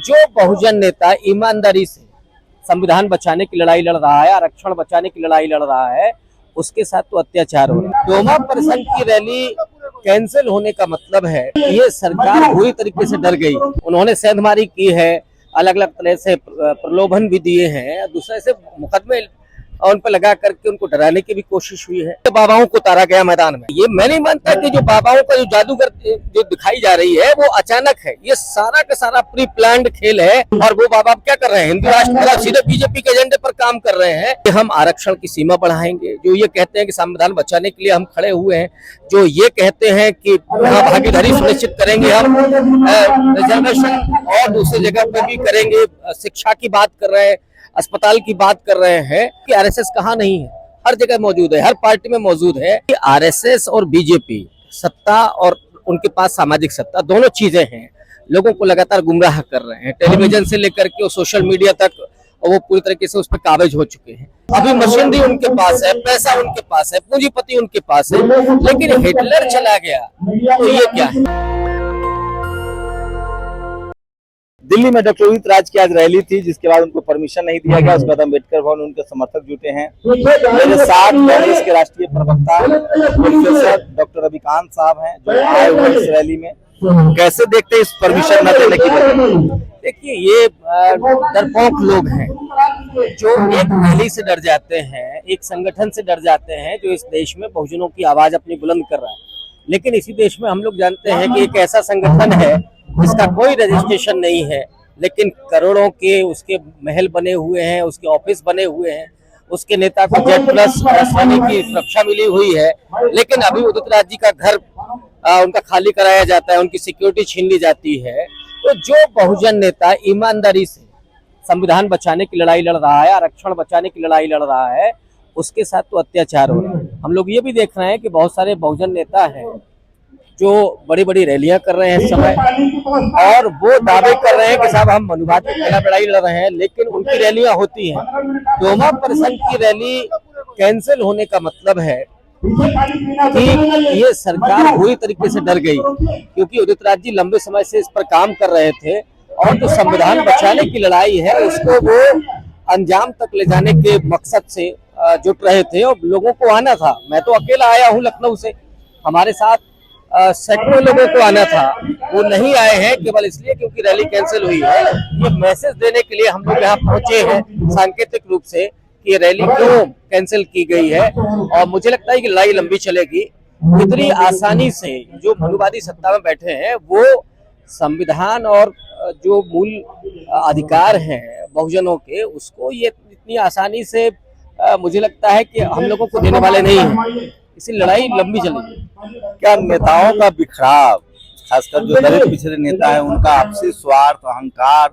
जो बहुजन नेता ईमानदारी से संविधान बचाने की लड़ाई लड़ रहा है, आरक्षण बचाने की लड़ाई लड़ रहा है, उसके साथ तो अत्याचार हो रहा है। 2% की रैली कैंसिल होने का मतलब है ये सरकार पूरी तरीके से डर गई। उन्होंने सेंधमारी की है, अलग अलग तरह से प्रलोभन भी दिए हैं, दूसरे से मुकदमे और उन पर लगा करके उनको डराने की भी कोशिश हुई है। तो बाबाओं को उतारा गया मैदान में। ये मैं नहीं मानता कि जो बाबाओं का जो जादूगर जो दिखाई जा रही है वो अचानक है। ये सारा का सारा प्री प्लान्ड खेल है। और वो बाबा क्या कर रहे हैं, हिंदू राष्ट्र सीधे बीजेपी के एजेंडे पर काम कर रहे हैं कि हम आरक्षण की सीमा बढ़ाएंगे, जो ये कहते हैं कि संविधान बचाने के लिए हम खड़े हुए हैं, जो ये कहते हैं कि यहाँ भागीदारी सुनिश्चित करेंगे, हम रिजर्वेशन और दूसरी जगह पे भी करेंगे, शिक्षा की बात कर रहे हैं, अस्पताल की बात कर रहे हैं। कि आरएसएस कहाँ नहीं है, हर जगह मौजूद है, हर पार्टी में मौजूद है। कि आरएसएस और बीजेपी सत्ता और उनके पास सामाजिक सत्ता दोनों चीजें हैं, लोगों को लगातार गुमराह कर रहे हैं। टेलीविजन से लेकर के सोशल मीडिया तक वो पूरी तरीके से उस पर काबिज हो चुके हैं। अभी मशीनरी उनके पास है, पैसा उनके पास है, पूंजीपति उनके पास है, लेकिन हिटलर चला गया तो ये क्या है। दिल्ली में डॉक्टर उदित राज की आज रैली थी, जिसके बाद उनको परमिशन नहीं दिया गया। उसके बाद अम्बेडकर भवन उनके समर्थक जुटे हैं। मेरे साथ कांग्रेस के राष्ट्रीय प्रवक्ता प्रोफेसर डॉक्टर रविकांत साहब हैं, जो आए हुए इस रैली में। कैसे देखते हैं इस परमिशन न देने की वजह? देखिए, ये डरपोक लोग हैं जो एक रैली से डर जाते हैं, एक संगठन से डर जाते हैं जो इस देश में बहुजनों की आवाज अपनी बुलंद कर रहा है। लेकिन इसी देश में हम लोग जानते हैं कि एक ऐसा संगठन है जिसका कोई रजिस्ट्रेशन नहीं है, लेकिन करोड़ों के उसके महल बने हुए हैं, उसके ऑफिस बने हुए हैं, उसके नेता को Z+ श्रेणी की सुरक्षा मिली हुई है। लेकिन अभी उदित राज जी का घर उनका खाली कराया जाता है, उनकी सिक्योरिटी छीन ली जाती है। तो जो बहुजन नेता ईमानदारी से संविधान बचाने की लड़ाई लड़ रहा है, आरक्षण बचाने की लड़ाई लड़ रहा है, उसके साथ तो अत्याचार हो रहा है। हम लोग ये भी देख रहे हैं कि बहुत सारे बहुजन नेता हैं जो बड़ी बड़ी रैलियां कर रहे हैं इस समय, और वो दावे कर रहे हैं कि साहब हम मनुवाद की पहला लड़ाई लड़ रहे हैं, लेकिन उनकी रैलियां होती हैं। 2% की रैली कैंसिल होने का मतलब है कि ये सरकार पूरी तरीके से डर गई, क्योंकि उदित राज जी लंबे समय से इस पर काम कर रहे थे और जो संविधान बचाने की लड़ाई है उसको वो अंजाम तक ले जाने के मकसद से जुट रहे थे। और लोगों को आना था, मैं तो अकेला आया हूँ लखनऊ से, हमारे साथ सैकड़ों लोगों को आना था, वो नहीं आए हैं केवल इसलिए क्योंकि रैली कैंसिल हुई है। ये मैसेज देने के लिए हम लोग यहाँ पहुंचे हैं सांकेतिक रूप से कि ये रैली क्यों कैंसिल की गई है। और मुझे लगता है कि लड़ाई लंबी चलेगी। इतनी आसानी से जो मनुवादी सत्ता में बैठे हैं वो संविधान और जो मूल अधिकार हैं बहुजनों के, उसको ये इतनी आसानी से मुझे लगता है कि हम लोगों को देने वाले नहीं है। इसी लड़ाई लंबी चलेगी। क्या नेताओं का बिखराव, खासकर जो दलित पिछड़े नेता है, उनका आपसी स्वार्थ, अहंकार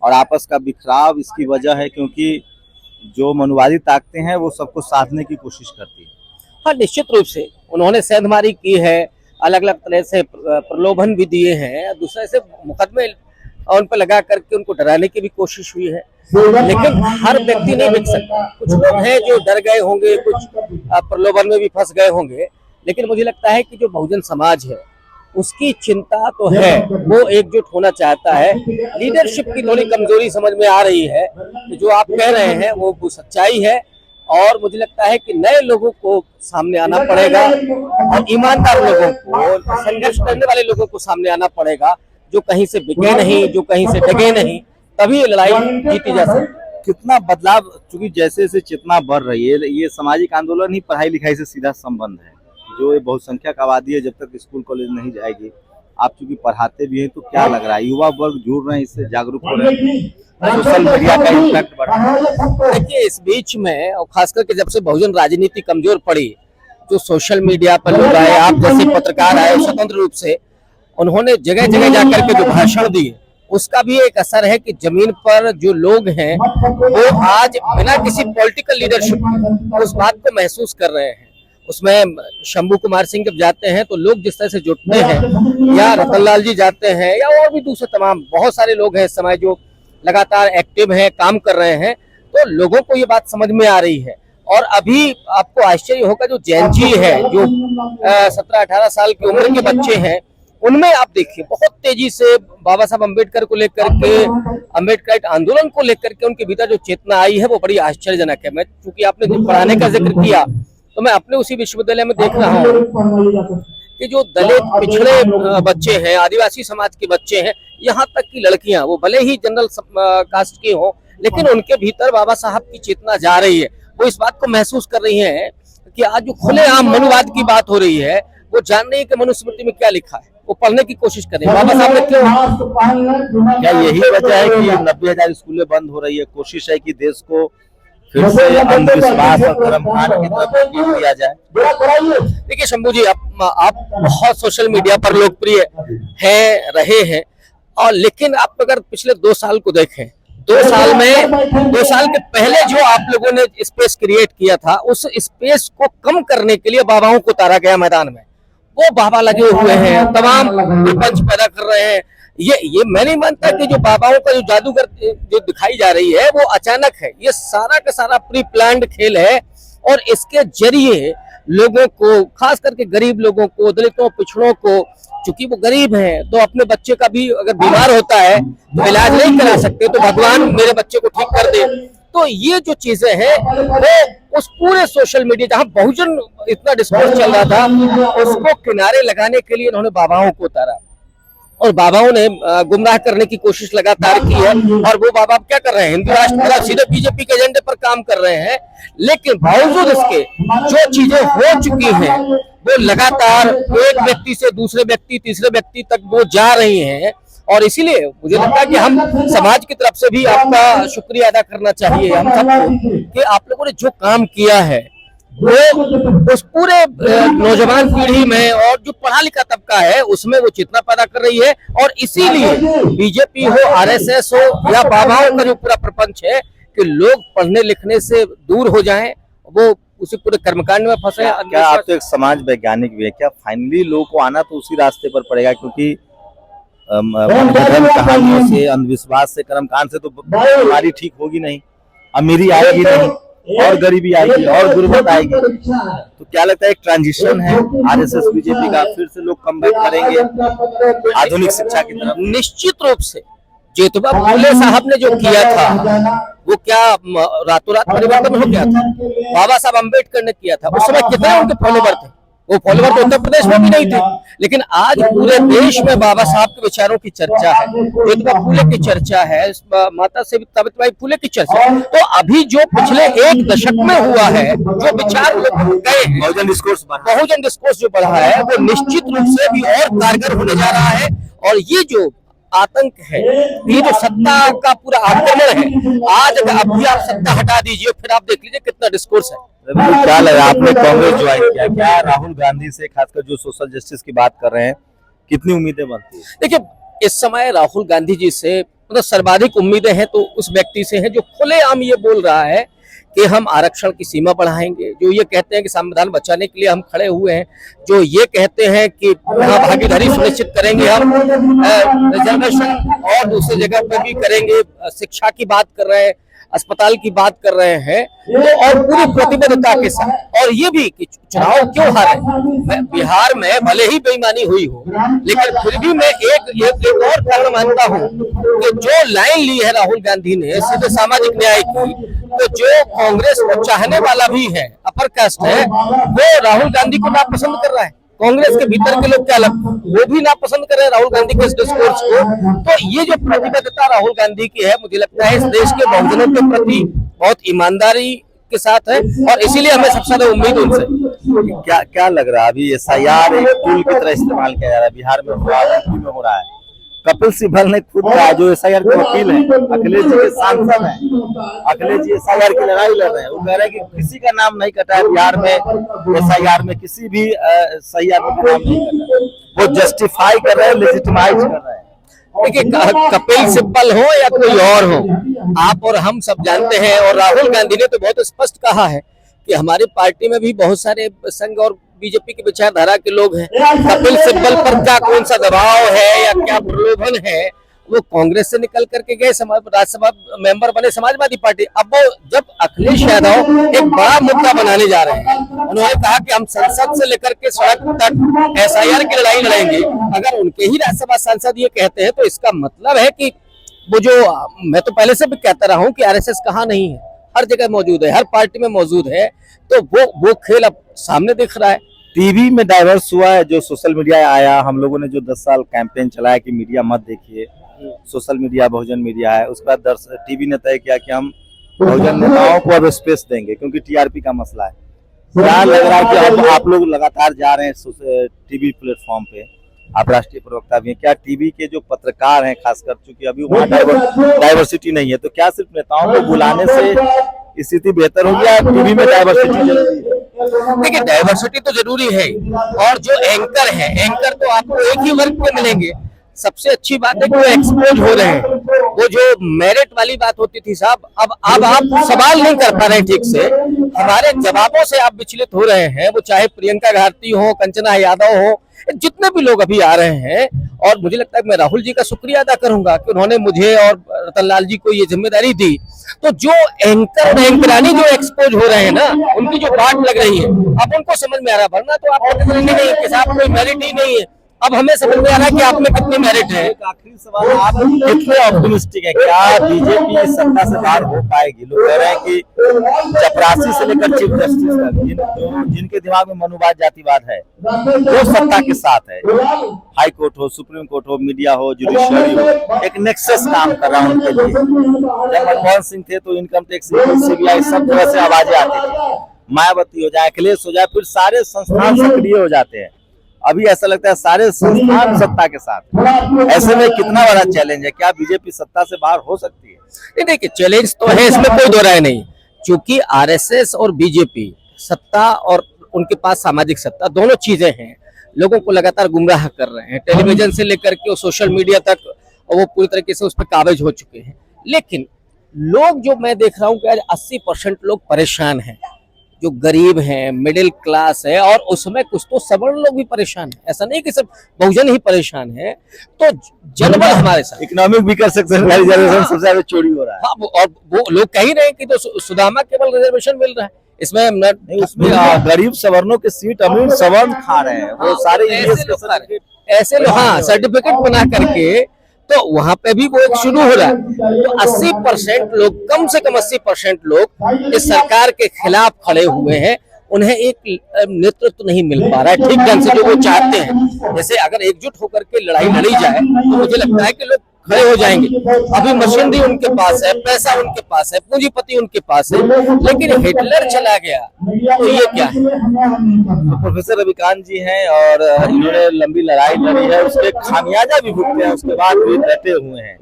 और आपस का बिखराव इसकी वजह है? क्योंकि जो मनुवादी ताकतें हैं वो सबको साधने की कोशिश करती है। हाँ, निश्चित रूप से उन्होंने सेंधमारी की है, अलग अलग तरह से प्रलोभन भी दिए हैं, दूसरे से मुकदमे उन पर लगा करके उनको डराने की भी कोशिश हुई है। लेकिन हर व्यक्ति नहीं बिक सकता। कुछ लोग हैं जो डर गए होंगे, कुछ प्रलोभन में भी फंस गए होंगे, लेकिन मुझे लगता है कि जो बहुजन समाज है उसकी चिंता तो है, वो एकजुट होना चाहता है। लीडरशिप की थोड़ी कमजोरी समझ में आ रही है। तो जो आप कह रहे हैं वो सच्चाई है, और मुझे लगता है कि नए लोगों को सामने आना पड़ेगा और ईमानदार लोगों को, संघर्ष करने वाले लोगों को सामने आना पड़ेगा, जो कहीं से बिके नहीं, जो कहीं से डगे नहीं, तभी लड़ाई जीती जा सकती। कितना बदलाव, चूंकि जैसे जैसे चेतना बढ़ रही है, ये सामाजिक आंदोलन ही पढ़ाई लिखाई से सीधा संबंध है। जो बहुसंख्यक आबादी है, जब तक स्कूल कॉलेज नहीं जाएगी, आप चूंकि पढ़ाते भी हैं, तो क्या लग रहा है युवा वर्ग जुड़ रहे हैं, इससे जागरूक हो रहे हैं, सोशल मीडिया का इम्पैक्ट बढ़ रहा है? देखिए, इस बीच में और खास करके जब से बहुजन राजनीति कमजोर पड़ी, जो सोशल मीडिया पर लोग आए, आप जैसे पत्रकार आए, स्वतंत्र रूप से उन्होंने जगह जगह जाकर के जो भाषण दिए, उसका भी एक असर है कि जमीन पर जो लोग हैं वो आज बिना किसी पॉलिटिकल लीडरशिप उस बात को महसूस कर रहे हैं। उसमें शंभू कुमार सिंह जब जाते हैं तो लोग जिस तरह से जुटते हैं, या रतनलाल जी जाते हैं, या और भी दूसरे तमाम बहुत सारे लोग हैं इस समय जो लगातार एक्टिव हैं, काम कर रहे हैं, तो लोगों को ये बात समझ में आ रही है। और अभी आपको आश्चर्य होगा, जो जैन जी है, जो 17-18 साल की उम्र के बच्चे हैं, उनमें आप देखिए बहुत तेजी से बाबा साहब अम्बेडकर को लेकर के, अम्बेडकर आंदोलन को लेकर के उनके भीतर जो चेतना आई है वो बड़ी आश्चर्यजनक है। मैं चूंकि आपने जो पढ़ाने का जिक्र किया तो मैं अपने उसी विश्वविद्यालय में देख रहा हूँ कि जो दलित पिछड़े बच्चे हैं, आदिवासी समाज के बच्चे हैं, यहाँ तक की लड़कियां, वो भले ही जनरल कास्ट की हो, लेकिन उनके भीतर बाबा साहब की चेतना जा रही है। वो इस बात को महसूस कर रही हैं कि आज जो खुलेआम मनुवाद की बात हो रही है, वो जान रही है कि मनुस्मृति में क्या लिखा है, वो पढ़ने की कोशिश कर रही है। बाबा साहब ने क्यों, क्या यही वजह है कि 90,000 स्कूलें बंद हो रही है? कोशिश है कि देश को फिर से अंधविश्वास और कर्मकांड की तरफ धकेल दिया जाए। देखिए शंभू जी, आप बहुत सोशल मीडिया पर लोकप्रिय हैं, रहे हैं, और लेकिन आप अगर पिछले 2 साल को देखें, 2 साल के पहले जो आप लोगों ने स्पेस क्रिएट किया था, उस स्पेस को कम करने के लिए बाबाओं को उतारा गया मैदान में। वो बाबा लगे हुए हैं, तमाम विपंच पैदा कर रहे हैं। ये मैं नहीं मानता कि जो बाबाओं का जो जादूगर जो दिखाई जा रही है वो अचानक है। ये सारा का सारा प्री प्लान्ड खेल है, और इसके जरिए लोगों को, खास करके गरीब लोगों को, दलितों, पिछड़ों को, चूंकि वो गरीब हैं तो अपने बच्चे का भी अगर बीमार होता है तो इलाज नहीं करा सकते, तो भगवान मेरे बच्चे को ठीक कर दे। तो ये जो चीजें हैं वो उस पूरे सोशल मीडिया जहां बहुजन इतना डिस्कोर्स चल रहा था, उसको किनारे लगाने के लिए इन्होंने बाबाओं को उतारा, और बाबाओं ने गुमराह करने की कोशिश लगातार की है। और वो बाबा क्या कर रहे हैं, हिंदू राष्ट्र सीधे बीजेपी के एजेंडे पर काम कर रहे हैं, लेकिन बावजूद इसके जो चीजें हो चुकी हैं वो लगातार एक व्यक्ति से दूसरे व्यक्ति, तीसरे व्यक्ति तक वो जा रही हैं। और इसीलिए मुझे लगता है कि हम समाज की तरफ से भी आपका शुक्रिया अदा करना चाहिए हम सबको, कि आप लोगों ने जो काम किया है वो उस पूरे नौजवान पीढ़ी में और जो पढ़ा लिखा तबका है उसमें वो चेतना पैदा कर रही है। और इसीलिए बीजेपी हो, आरएसएस हो, या बाबाओं का जो पूरा प्रपंच है कि लोग पढ़ने लिखने से दूर हो जाएं, वो उसी पूरे कर्मकांड में फंसे। क्या आप तो एक समाज वैज्ञानिक भी है, क्या फाइनली लोगों को आना तो उसी रास्ते पर पड़ेगा? क्योंकि कहानियों से, अंधविश्वास से, कर्मकांड से तो बीमारी ठीक होगी नहीं, अमीरी आएगी नहीं, और गरीबी आएगी, और गुर्बत आएगी। तो क्या लगता है एक ट्रांजिशन है आरएसएस बीजेपी का, फिर से लोग कमबैक करेंगे आधुनिक शिक्षा की तरफ? निश्चित रूप से ज्योतिबा फुले साहब ने जो किया था वो क्या रातों रात परिवर्तन हो गया था? बाबा साहब अम्बेडकर ने किया था। उस समय कितने उनके फॉलोवर थे? वो फॉलोवर तो उत्तर प्रदेश में भी नहीं थे, लेकिन आज पूरे देश में बाबा साहब के विचारों की चर्चा है, ज्योतिबा फुले की चर्चा है, माता सावित्रीबाई फुले की चर्चा है। तो अभी जो पिछले 1 दशक में हुआ है, जो विचार गए हैं, बहुजन डिस्कोर्स जो बढ़ा है, वो निश्चित रूप से भी और कारगर होने जा रहा है। और ये जो आतंक है, ये जो सत्ता का पूरा आक्रमण है, आज अभी आप सत्ता हटा दीजिए, फिर आप देख लीजिए कितना डिस्कोर्स है। क्या लगा, आपने कांग्रेस ज्वाइन किया, क्या राहुल गांधी से, खासकर जो सोशल जस्टिस की बात कर रहे हैं, कितनी उम्मीदें बनती है? देखिए, इस समय राहुल गांधी जी से मतलब सर्वाधिक उम्मीदें हैं तो उस व्यक्ति से हैं जो खुलेआम ये बोल रहा है कि हम आरक्षण की सीमा बढ़ाएंगे, जो ये कहते हैं कि संविधान बचाने के लिए हम खड़े हुए हैं, जो ये कहते हैं कि यहाँ भागीदारी सुनिश्चित करेंगे, हम रिजर्वेशन और दूसरी जगह पे भी करेंगे, शिक्षा की बात कर रहे हैं, अस्पताल की बात कर रहे हैं, तो और पूरी प्रतिबद्धता के साथ। और ये भी कि चुनाव क्यों हारे, बिहार में भले ही बेईमानी हुई हो, लेकिन फिर भी मैं एक और कारण मानता हूँ कि जो लाइन ली है राहुल गांधी ने सीधे सामाजिक न्याय की, तो जो कांग्रेस को चाहने वाला भी है, अपर कास्ट है, वो राहुल गांधी को नापसंद कर रहा है। कांग्रेस के भीतर के लोग क्या वो भी नापसंद कर रहे हैं राहुल गांधी के इस डिस्कोर्स को। तो ये जो प्रतिबद्धता राहुल गांधी की है, मुझे लगता है इस देश के बहुजनों के प्रति बहुत ईमानदारी के साथ है, और इसीलिए हमें सबसे ज्यादा उम्मीद उनसे। क्या लग रहा है अभी एसआईआर एक टूल की तरह इस्तेमाल किया जा रहा है, बिहार में हो रहा है, यूपी में हो रहा है। कपिल सिब्बल ने खुद कहा, जो एसआईआर के वकील हैं, अखिलेश जी के सांसद हैं, अखिलेश जी एसआईआर की लड़ाई लड़ रहे हैं, वो कह रहे हैं कि किसी का नाम नहीं कटा है बिहार में, एसआईआर में किसी भी सही आदमी का नाम नहीं कटा है। वो जस्टिफाई कर रहे हैं, लेजिटिमाइज कर रहे हैं। देखिए, कपिल सिब्बल हो या कोई और हो, आप और हम सब जानते हैं, और राहुल गांधी ने तो बहुत स्पष्ट कहा है कि हमारी पार्टी में भी बहुत सारे संघ और बीजेपी की विचारधारा के लोग हैं। कपिल सिब्बल पर क्या कौन सा दबाव है या क्या प्रलोभन है, वो कांग्रेस से निकल करके गए, राज्यसभा मेंबर बने समाजवादी पार्टी। अब वो जब अखिलेश यादव एक बड़ा मुद्दा बनाने जा रहे हैं, उन्होंने कहा कि हम संसद से लेकर के सड़क तक SIR की लड़ाई लड़ेंगे। अगर उनके ही राज्यसभा सांसद ये कहते हैं तो इसका मतलब है कि वो जो, मैं तो पहले से भी कहता रहा हूँ कि RSS कहाँ नहीं है, हर जगह मौजूद है, हर पार्टी में मौजूद है। तो वो खेल अब सामने दिख रहा है। टीवी में डाइवर्स हुआ है, जो सोशल मीडिया आया, हम लोगों ने जो 10 साल कैंपेन चलाया कि मीडिया मत देखिए, सोशल मीडिया बहुजन मीडिया है, उसके बाद टीवी ने तय किया कि हम बहुजन नेताओं को अब स्पेस देंगे क्योंकि TRP का मसला है। क्या लग रहा है कि अब आप लोग लगातार जा रहे हैं टीवी प्लेटफॉर्म पे, आप राष्ट्रीय प्रवक्ता भी हैं, क्या टीवी के जो पत्रकार हैं खासकर, चूंकि अभी वहाँ डाइवर्सिटी नहीं है, तो क्या सिर्फ नेताओं को बुलाने से स्थिति बेहतर होगी या टीवी में डाइवर्सिटी जरूरी है? देखिए, डाइवर्सिटी तो जरूरी है, और जो एंकर है, एंकर तो आपको एक ही वर्ग के मिलेंगे। सबसे अच्छी बात है कि वो एक्सपोज हो रहे हैं। वो जो मेरिट वाली बात होती थी साहब, अब आप सवाल नहीं कर पा रहे हैं ठीक से, हमारे जवाबों से आप विचलित हो रहे हैं। वो चाहे प्रियंका गांधी हो, कंचना यादव हो, जितने भी लोग अभी आ रहे हैं। और मुझे लगता है मैं राहुल जी का शुक्रिया अदा करूंगा कि उन्होंने मुझे और रतनलाल जी को ये जिम्मेदारी दी। तो जो एंकर एंकरानी जो एक्सपोज हो रहे हैं ना, उनकी जो बात लग रही है, अब उनको समझ में आ रहा है। वरना तो आपको नहीं कि साहब कोई मेरिट ही नहीं है। अब हमें समझ में आ रहा है कि आप में कितनी मेरिट है। एक आखिरी सवाल, आप कितने ऑप्टिमिस्टिक हैं, क्या बीजेपी सत्ता से बाहर हो पाएगी? लोग कह रहे हैं कि चपरासी से लेकर चीफ जस्टिस तक जिनके दिमाग में मनुवाद जातिवाद है, वो सत्ता के साथ है। हाई कोर्ट हो, सुप्रीम कोर्ट हो, मीडिया हो, जुडिशरी हो, एक नेक्सस काम कर रहा है उनके लिए। जब मनमोहन सिंह थे तो इनकम टैक्स, CBI, सब तरह से आवाजें आती थी। मायावती हो जाए, अखिलेश हो जाए, फिर सारे संस्थान सक्रिय हो जाते हैं। अभी ऐसा लगता है सारे संस्थान सत्ता के साथ। ऐसे में कितना बड़ा चैलेंज है, क्या बीजेपी सत्ता से बाहर हो सकती है? नहीं, देखिए, चैलेंज तो है, इसमें कोई दो राय नहीं। क्योंकि RSS और बीजेपी सत्ता और उनके पास सामाजिक सत्ता दोनों चीजें हैं। लोगों को लगातार गुमराह कर रहे हैं, टेलीविजन से लेकर के सोशल मीडिया तक वो पूरी तरीके से उस पर काबिज हो चुके हैं। लेकिन लोग, जो मैं देख रहा हूँ कि आज 80% लोग परेशान हैं, जो गरीब हैं, मिडिल क्लास है, और उसमें कुछ तो सवर्ण लोग भी परेशान हैं। ऐसा नहीं कि सिर्फ बहुजन ही परेशान है। तो जनबल हमारे साथ, इकोनॉमिक वीकर सेक्शन का रिजर्वेशन सबसे ज्यादा चोरी हो रहा है। हाँ, और वो लोग कह ही रहे हैं कि तो सुदामा केवल रिजर्वेशन मिल रहा है, इसमें उसमें गरीब सवर्णों के सीट अमीर सवर्ण खा रहे हैं। वो सारे ऐसे लोग, हाँ, सर्टिफिकेट बना करके, तो वहां पे भी वो एक शुरू हो रहा है। तो 80% लोग, कम से कम 80% लोग इस सरकार के खिलाफ खड़े हुए हैं। उन्हें एक नेतृत्व नहीं मिल पा रहा है ठीक ढंग से, जो वो चाहते हैं। जैसे अगर एकजुट होकर के लड़ाई लड़ी जाए तो मुझे लगता है कि लोग खड़े हो जाएंगे। अभी मशीनरी उनके पास है, पैसा उनके पास है, पूंजीपति उनके पास है, लेकिन हिटलर चला गया तो ये क्या है? तो प्रोफेसर रविकांत जी हैं और इन्होंने लंबी लड़ाई लड़ी है, उसके खामियाजा भी भुगते हैं, उसके बाद भी डटे हुए हैं।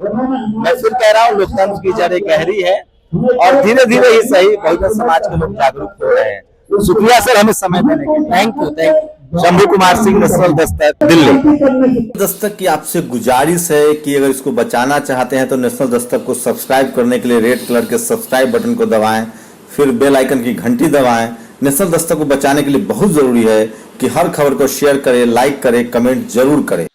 मैं फिर कह रहा हूँ, लोकतंत्र की जड़ गहरी है और धीरे धीरे ही सही बहुजन समाज के लोग जागरूक हो रहे हैं। शुक्रिया सर हमें समय देने के लिए। Thank you. Shambhu Kumar Singh, national Dastak, Delhi. Dastak की आपसे गुजारिश है कि अगर इसको बचाना चाहते हैं तो नेशनल दस्तक को सब्सक्राइब करने के लिए रेड कलर के सब्सक्राइब बटन को दबाएं, फिर बेल आइकन की घंटी दबाएं। नेशनल दस्तक को बचाने के लिए बहुत जरूरी है कि हर खबर को शेयर करें, लाइक करें, कमेंट जरूर करें।